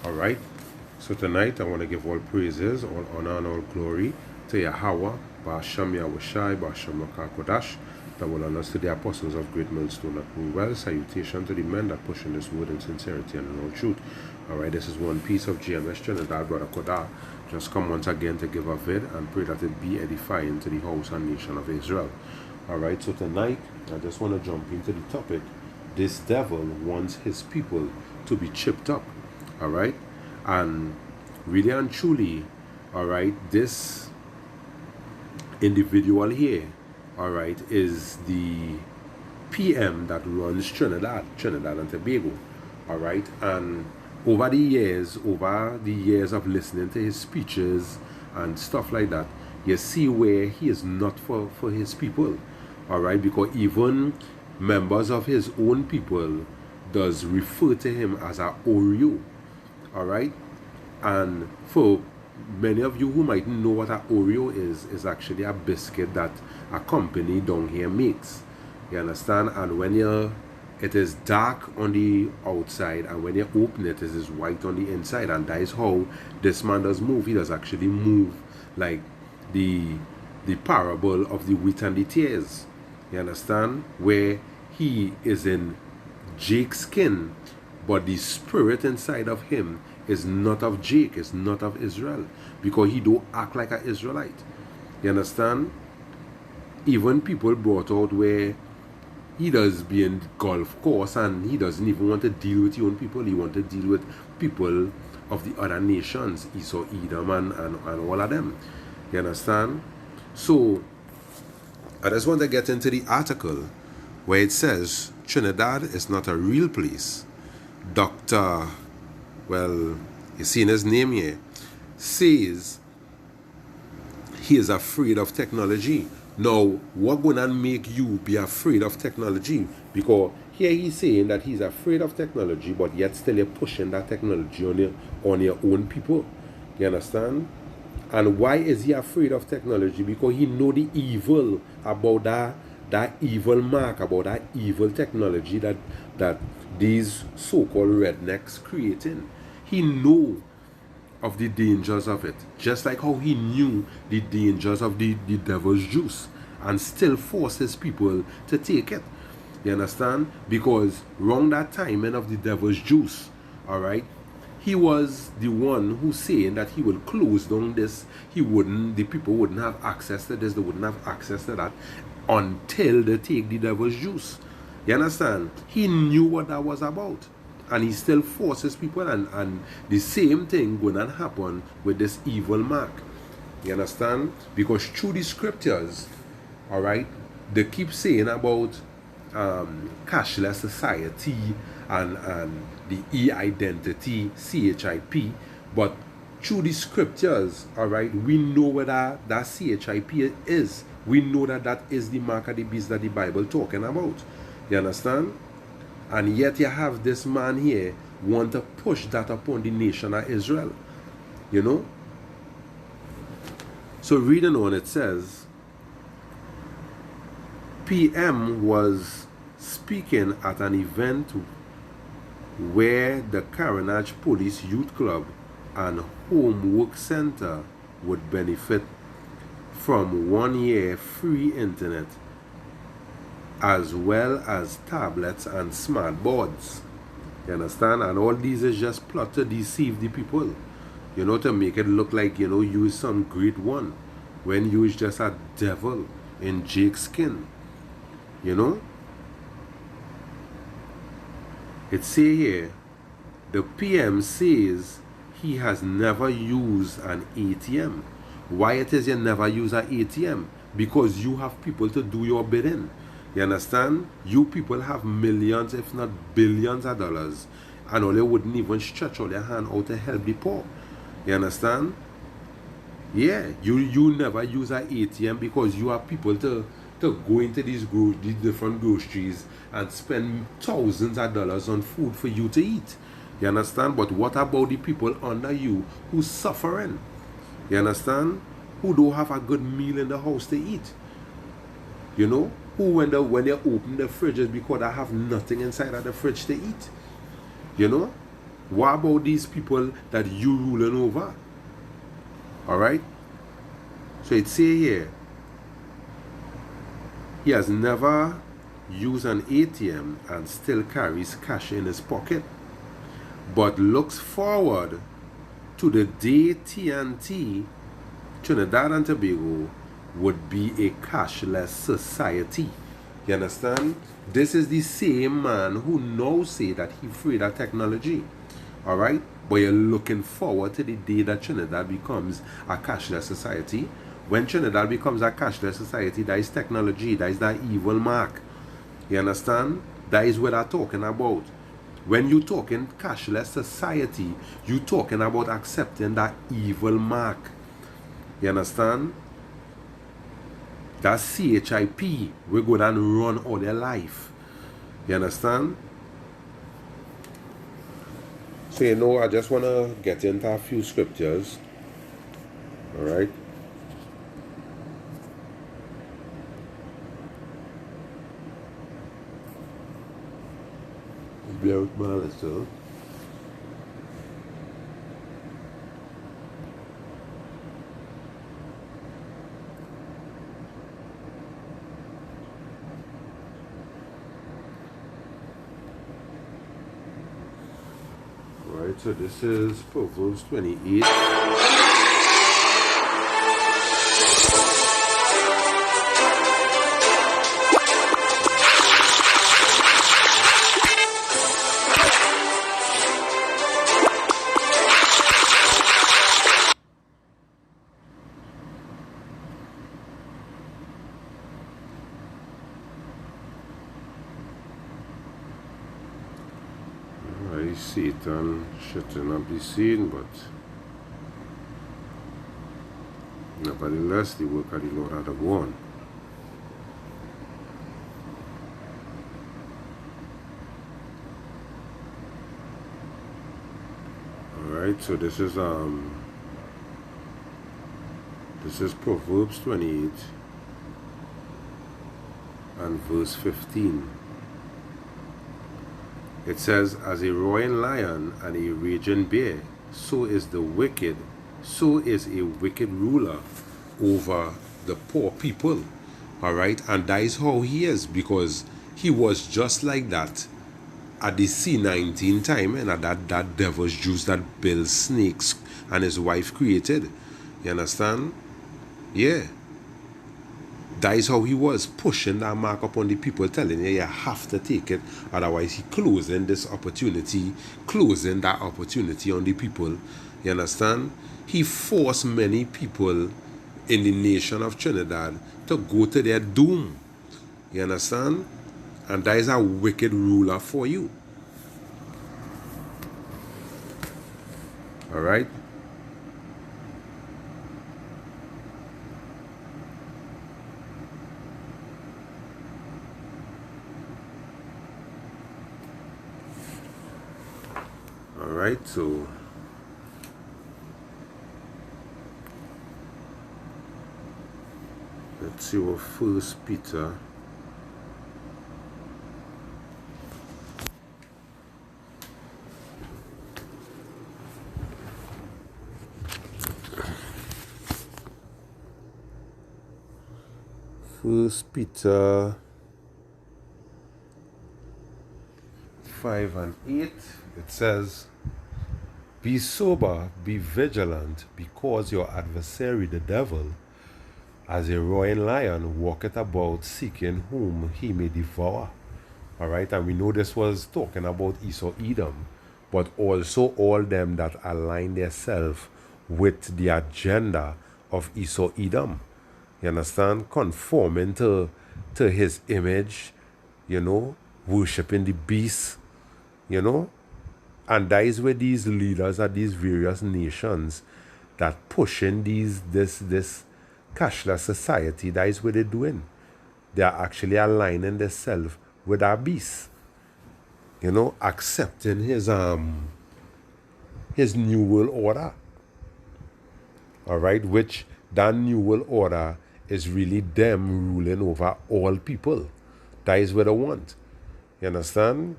All right. So tonight I want to give all praises, all honor, and all glory to Yahweh, Ba'ashem Yahushai, Ba'ashem Kodash, that will honor us to the apostles of Great Millstone that rule well. Salutation to the men that push in this word in sincerity and in all truth. All right, this is one piece of GMS Trinidad, Brother Kodah. Just come once again to give a vid and pray that it be edifying to the house and nation of Israel. All right, so tonight I just want to jump into the topic. This devil wants his people to be chipped up. All right, and really and truly, all right, this individual here, all right, is the PM that runs Trinidad and Tobago. All right, and over the years of listening to his speeches and stuff like that, you see where he is not for his people. All right, because even members of his own people does refer to him as a Oreo. All right, and for many of you who might know what an Oreo is actually a biscuit that a company down here makes. You understand? And when it is dark on the outside, and when you open it, it is white on the inside, and that is how this man does move. He does actually move like the parable of the wheat and the tares. You understand? Where he is in Jake's skin, but the spirit inside of him is not of Jake, is not of Israel, because he don't act like an Israelite. You understand? Even people brought out where he does be in golf course and he doesn't even want to deal with his own people. He want to deal with people of the other nations, Esau, Edom, and all of them. You understand? So I just want to get into the article where it says Trinidad is not a real place. Dr. Well, you seen his name here, says he is afraid of technology. Now, what gonna make you be afraid of technology? Because here he's saying that he's afraid of technology, but yet still you're pushing that technology on your own people. You understand? And why is he afraid of technology? Because he know the evil about that evil mark, about that evil technology that these so-called rednecks creating. He know of the dangers of it, just like how he knew the dangers of the devil's juice, and still force his people to take it. You understand? Because around that timing of the devil's juice, all right, he was the one who saying that he will close down this. The people wouldn't have access to this, they wouldn't have access to that until they take the devil's juice. You understand? He knew what that was about, and he still forces people, and the same thing gonna happen with this evil mark. You understand? Because through the scriptures, all right, they keep saying about cashless society and the e-identity, c.h.i.p, but through the scriptures, all right, we know whether that c.h.i.p is. We know that is the mark of the beast that the Bible talking about. You understand? And yet you have this man here want to push that upon the nation of Israel. You know? So reading on, it says, PM was speaking at an event where the Carnage Police Youth Club and Homework Center would benefit from 1 year free internet, as well as tablets and smart boards. You understand? And all these is just plot to deceive the people, you know, to make it look like, you know, you is some great one, when you is just a devil in Jake's skin. You know? It say here, the PM says he has never used an ATM. Why it is you never use an ATM? Because you have people to do your bidding. You understand? You people have millions, if not billions of dollars, and all you wouldn't even stretch all your hand out to help the poor. You understand? Yeah, you never use an ATM because you have people to go into these different groceries and spend thousands of dollars on food for you to eat. You understand? But what about the people under you who's suffering? You understand? Who don't have a good meal in the house to eat? You know? Who when they open the fridge is because I have nothing inside of the fridge to eat. You know? What about these people that you ruling over? All right. So it say here, he has never used an ATM and still carries cash in his pocket, but looks forward to the day TNT, Trinidad and Tobago, would be a cashless society. You understand? This is the same man who now say that he afraid of technology. All right? But you're looking forward to the day that Trinidad becomes a cashless society. When Trinidad becomes a cashless society, that is technology, that is that evil mark. You understand? That is what I'm talking about. When you talking cashless society, you talking about accepting that evil mark. You understand? That c.h.i.p. we go down and run all their life. You understand? So I just want to get into a few scriptures. All right? Bear with me a little. All right, so this is Proverbs 28. Satan shutting up the scene, but nevertheless, the work of the Lord had to go on. Alright, so this is Proverbs 28 and verse 15. It says, as a roaring lion and a raging bear, so is a wicked ruler over the poor people. All right, and that is how he is, because he was just like that at the C19 time, and at that devil's juice that Bill Snakes and his wife created. You understand? Yeah. That is how he was, pushing that mark upon the people, telling you have to take it, otherwise he closing that opportunity on the people. You understand? He forced many people in the nation of Trinidad to go to their doom. You understand? And that is a wicked ruler for you. All right? Alright, so let's see what 1 Peter First Peter 5 and 8, it says, be sober, be vigilant, because your adversary the devil, as a roaring lion, walketh about seeking whom he may devour. Alright, and we know this was talking about Esau Edom, but also all them that align themselves with the agenda of Esau Edom. You understand? Conforming to his image, worshipping the beast, and that is where these leaders of these various nations that pushing this cashless society, that is what they're doing. They are actually aligning themselves with our beast. Accepting his new world order. Alright, which that new world order is really them ruling over all people. That is what they want. You understand?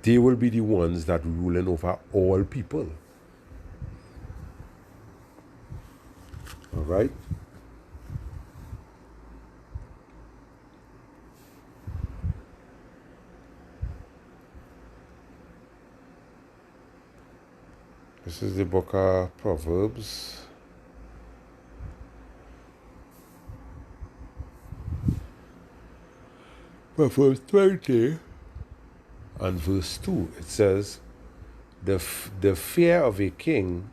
they will be the ones that ruling over all people. All right. This is the book of Proverbs. Proverbs 20 and verse 2. It says, the fear of a king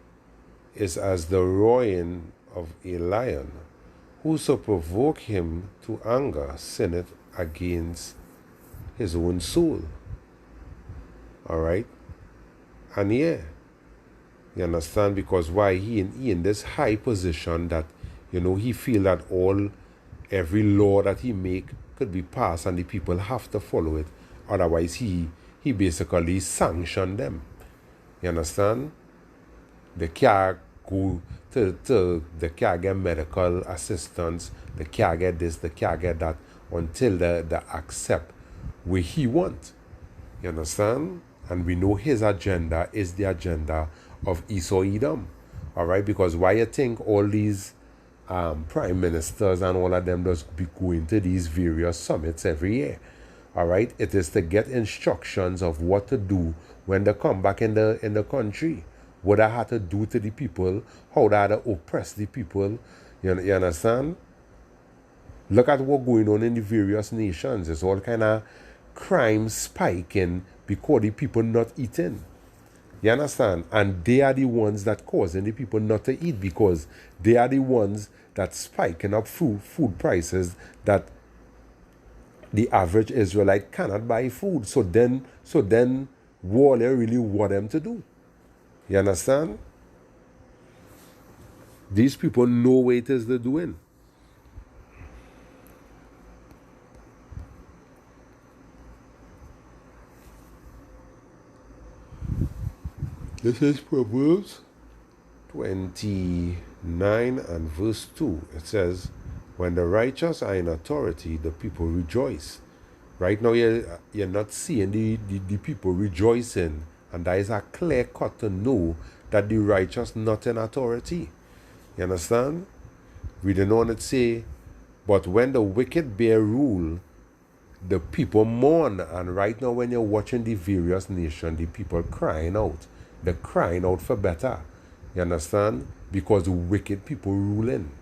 is as the roaring of a lion. Whoso provoke him to anger sinneth against his own soul. All right. And yeah, you understand? Because why he in this high position that, he feel that every law that he make could be passed and the people have to follow it. Otherwise, he basically sanction them. You understand? They can't go they can't get medical assistance, they can't get this, they can't get that until they accept what he want. You understand? And we know his agenda is the agenda of Esau Edom. All right, because why you think all these prime ministers and all of them just be going to these various summits every year? All right, it is to get instructions of what to do when they come back in the country, what I had to do to the people, how they had to oppress the people. You understand? Look at what's going on in the various nations. It's all kind of crime spiking because the people not eating. You understand? And they are the ones that causing the people not to eat because they are the ones that spiking up food prices that the average Israelite cannot buy food. So then what they really want them to do. You understand? These people know what it is they're doing. This is Proverbs 29 and verse 2. It says, when the righteous are in authority, the people rejoice. Right now, you're not seeing the people rejoicing. And that is a clear cut to know that the righteous not in authority. You understand? Reading on it say, but when the wicked bear rule, the people mourn. And right now when you're watching the various nations, the people crying out. They're crying out for better. You understand? Because the wicked people ruling.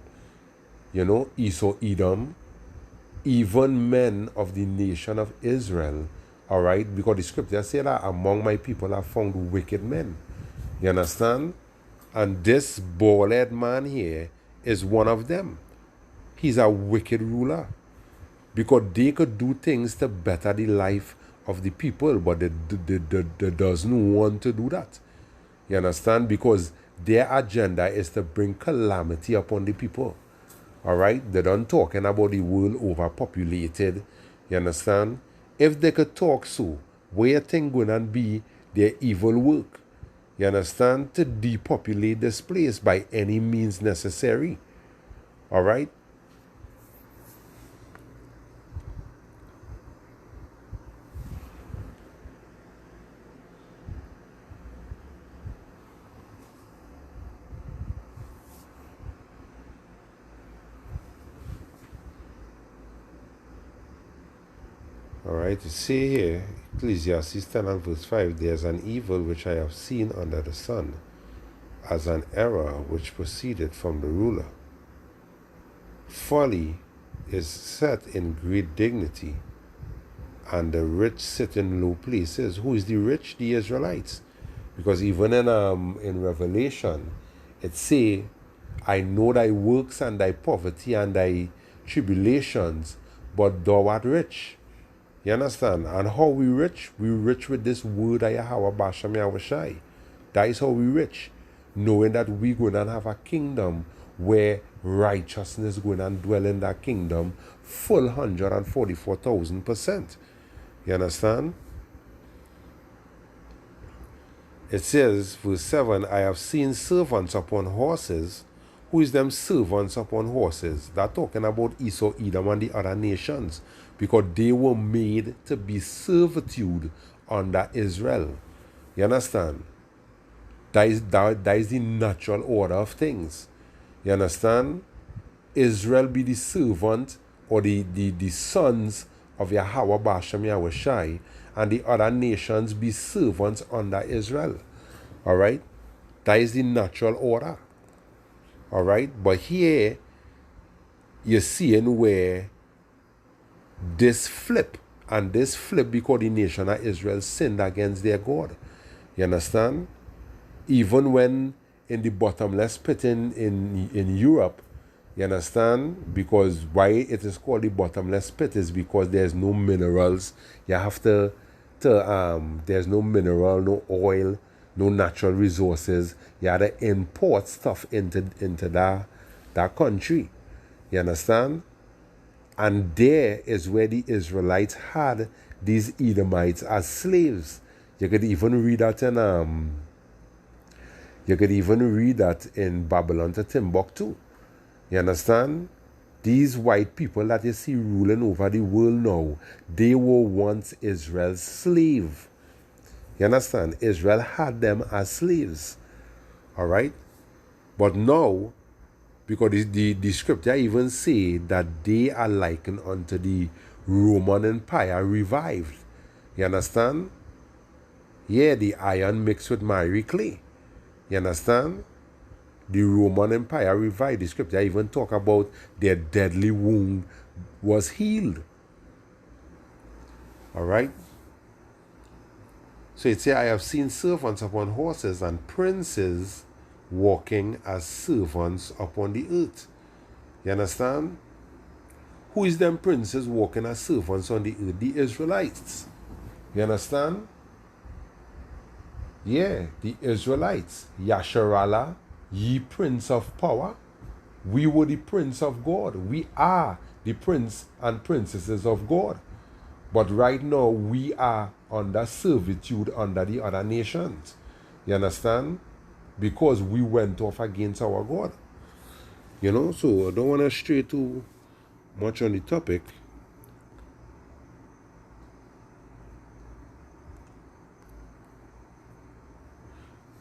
Esau, Edom, even men of the nation of Israel. All right? Because the scripture say that among my people are found wicked men. You understand? And this bald-headed man here is one of them. He's a wicked ruler. Because they could do things to better the life of the people, but they doesn't want to do that. You understand? Because their agenda is to bring calamity upon the people. All right? They don't talking about the world overpopulated. You understand? If they could talk so, where thing going to be their evil work? You understand? To depopulate this place by any means necessary. All right? All right, you see here, Ecclesiastes 10 and verse 5, there's an evil which I have seen under the sun, as an error which proceeded from the ruler. Folly is set in great dignity, and the rich sit in low places. Who is the rich? The Israelites. Because even in Revelation, it say, I know thy works and thy poverty and thy tribulations, but thou art rich. You understand? And how we rich? We rich with this word of Yahweh Bashem Yahushai. That is how we rich. Knowing that we going to have a kingdom where righteousness going to dwell in that kingdom full 144,000%. You understand? It says, verse 7, I have seen servants upon horses. Who is them servants upon horses? They're talking about Esau, Edom, and the other nations. Because they were made to be servitude under Israel. You understand? That is the natural order of things. You understand? Israel be the servant or the sons of Yahweh Bashem Yahweh Shai, and the other nations be servants under Israel. All right? That is the natural order. All right? But here, you're seeing where this flip, and this flip because the nation of Israel sinned against their God. You understand? Even when in the bottomless pit in Europe, you understand? Because why it is called the bottomless pit is because there's no minerals. You have to there's no mineral, no oil, no natural resources. You have to import stuff into that country. You understand? And there is where the Israelites had these Edomites as slaves. You could even read that in Babylon to Timbuktu. You understand? These white people that you see ruling over the world now, they were once Israel's slave. You understand? Israel had them as slaves. All right? But now, because the scripture even say that they are likened unto the Roman Empire revived. You understand? Yeah, the iron mixed with miry clay. You understand? The Roman Empire revived. The scripture even talk about their deadly wound was healed. All right? So it says, I have seen servants upon horses and princes walking as servants upon the earth. You understand? Who is them princes walking as servants on the earth? The Israelites. You understand? Yeah, the Israelites. Yasharallah, ye prince of power. We were the prince of God. We are the prince and princesses of God. But right now, we are under servitude under the other nations. You understand? Because we went off against our God. You know, so I don't want to stray too much on the topic.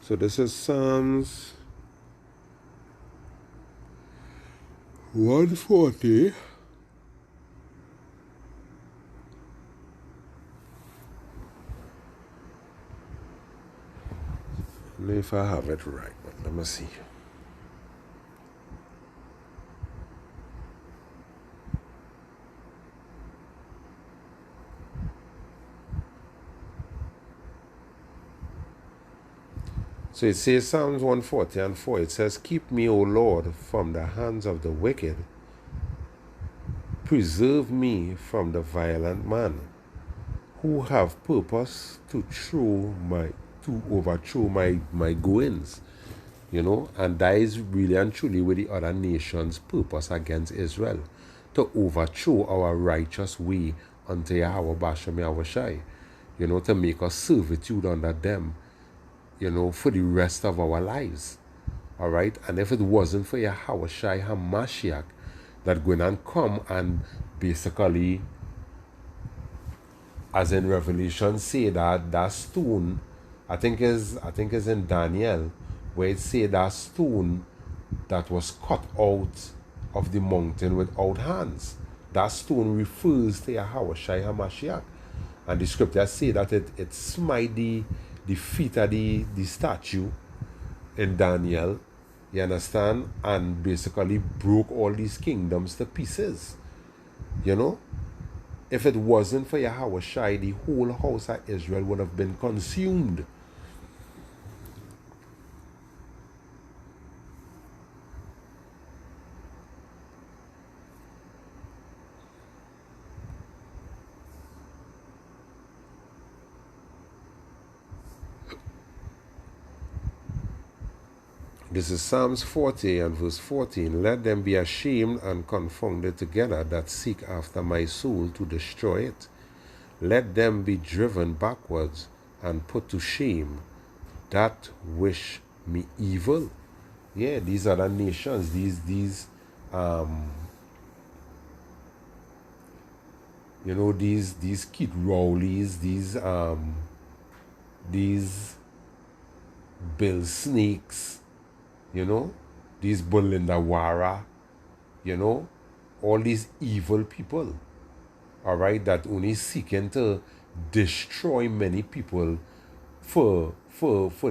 So this is Psalms 140. I don't know if I have it right, but let me see. So it says Psalms 140 and 4. It says, keep me, O Lord, from the hands of the wicked. Preserve me from the violent man, who have purpose to overthrow my goings. You know, and that is really and truly with the other nations' purpose against Israel, to overthrow our righteous way unto Yahweh Bashem Yahweh Shai, you know, to make us servitude under them, you know, for the rest of our lives. All right? And if it wasn't for Yahweh Shai HaMashiach that going and come and basically, as in Revelation, say that stone, I think is in Daniel, where it say that stone that was cut out of the mountain without hands. That stone refers to Yahweh Shai HaMashiach. And the scripture say that it smite the feet of the statue in Daniel, you understand, and basically broke all these kingdoms to pieces. You know? If it wasn't for Yahweh Shai, the whole house of Israel would have been consumed. This is Psalms 40 and verse 14. Let them be ashamed and confounded together that seek after my soul to destroy it. Let them be driven backwards and put to shame that wish me evil. Yeah, these are the nations, these you know, these Kid Rowleys, these these Bill Snakes, you know, these Bulindawara, you know, all these evil people, all right, that only seeking to destroy many people for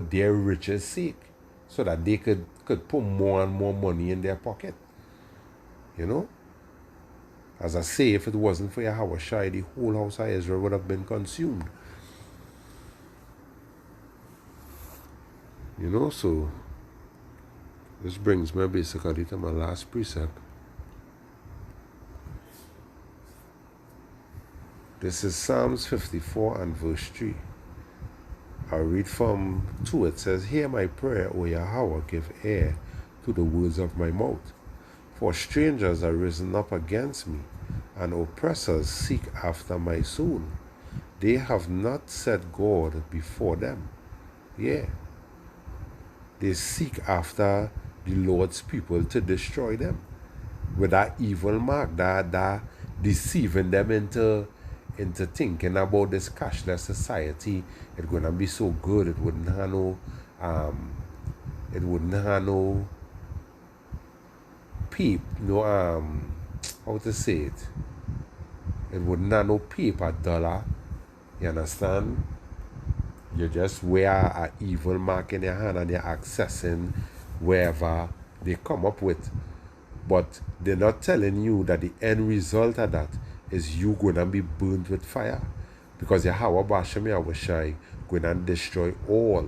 their riches sake, so that they could put more and more money in their pocket, you know. As I say, if it wasn't for Yahweh Shai, the whole house of Israel would have been consumed. You know, so this brings me basically to my last precept. This is Psalms 54 and verse 3. I'll read from 2. It says, "Hear my prayer, O Yahweh, give ear to the words of my mouth. For strangers are risen up against me, and oppressors seek after my soul. They have not set God before them." Yeah. They seek after the Lord's people to destroy them with that evil mark, that deceiving them into thinking about this cashless society. It's gonna be so good. It wouldn't have no peep, no how to say it? It wouldn't have no paper dollar. You understand? You just wear an evil mark in your hand and you're accessing wherever they come up with. But they're not telling you that the end result of that is you going to be burned with fire. Because Yahweh Bashem Yahushai going to destroy all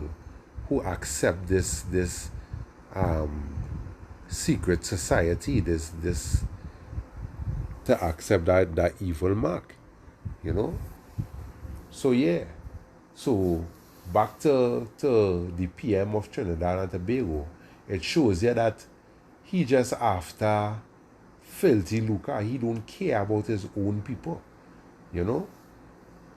who accept this secret society, this to accept that evil mark. You know? So yeah. So back to the PM of Trinidad and Tobago, it shows you that he just after filthy lucre. He don't care about his own people. You know?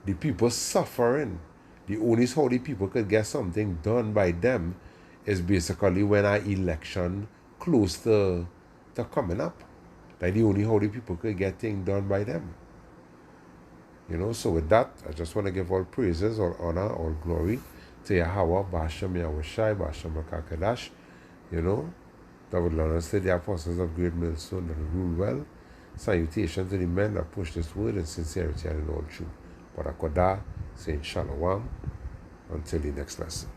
The people suffering. The only how the people could get something done by them is basically when our election close to coming up. Like the only how the people could get things done by them. You know, so with that, I just want to give all praises, all honor, all glory to Yahweh, Bashem Yahushai, Bashem Kakadash. You know, that would learn us to the apostles of great millstone that rule well. Salutation to the men that push this word in sincerity and in all truth. Barakodah, saying Shalom, until the next lesson.